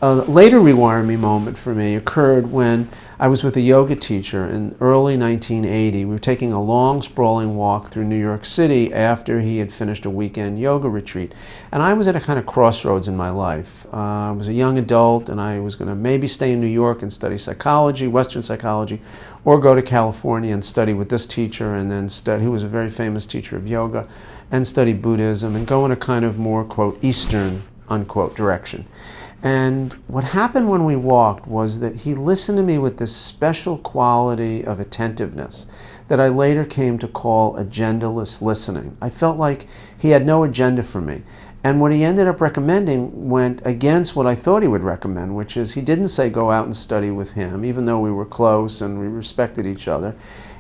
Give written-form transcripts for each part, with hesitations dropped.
A later Rewire Me moment for me occurred when I was with a yoga teacher in early 1980. We were taking a long, sprawling walk through New York City after he had finished a weekend yoga retreat. And I was at a kind of crossroads in my life. I was a young adult, and I was going to maybe stay in New York and study psychology, Western psychology, or go to California and study with this teacher, and then study, who was a very famous teacher of yoga, and study Buddhism, and go in a kind of more, quote, Eastern, unquote, direction. And what happened when we walked was that he listened to me with this special quality of attentiveness that I later came to call agendaless listening. I felt like he had no agenda for me. And what he ended up recommending went against what I thought he would recommend, which is he didn't say go out and study with him, even though we were close and we respected each other.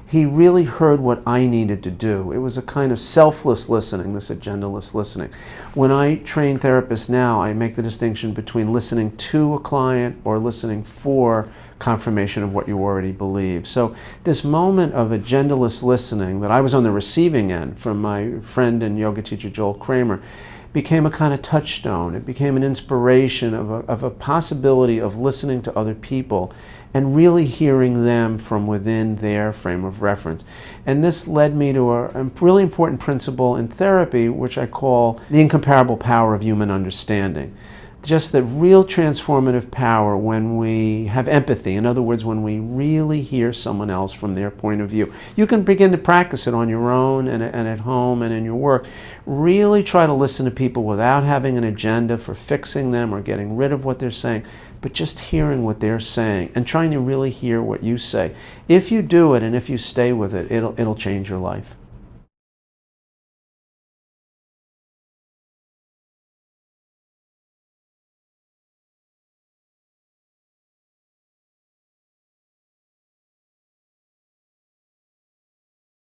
He really heard what I needed to do. It was a kind of selfless listening, this agendaless listening. When I train therapists now, I make the distinction between listening to a client or listening for confirmation of what you already believe. So this moment of agendaless listening that I was on the receiving end from my friend and yoga teacher Joel Kramer became a kind of touchstone. It became an inspiration of a possibility of listening to other people and really hearing them from within their frame of reference. And this led me to a really important principle in therapy, which I call the incomparable power of human understanding. Just the real transformative power when we have empathy. In other words, when we really hear someone else from their point of view. You can begin to practice it on your own and at home and in your work. Really try to listen to people without having an agenda for fixing them or getting rid of what they're saying, but just hearing what they're saying and trying to really hear what you say. If you do it and if you stay with it, it'll change your life.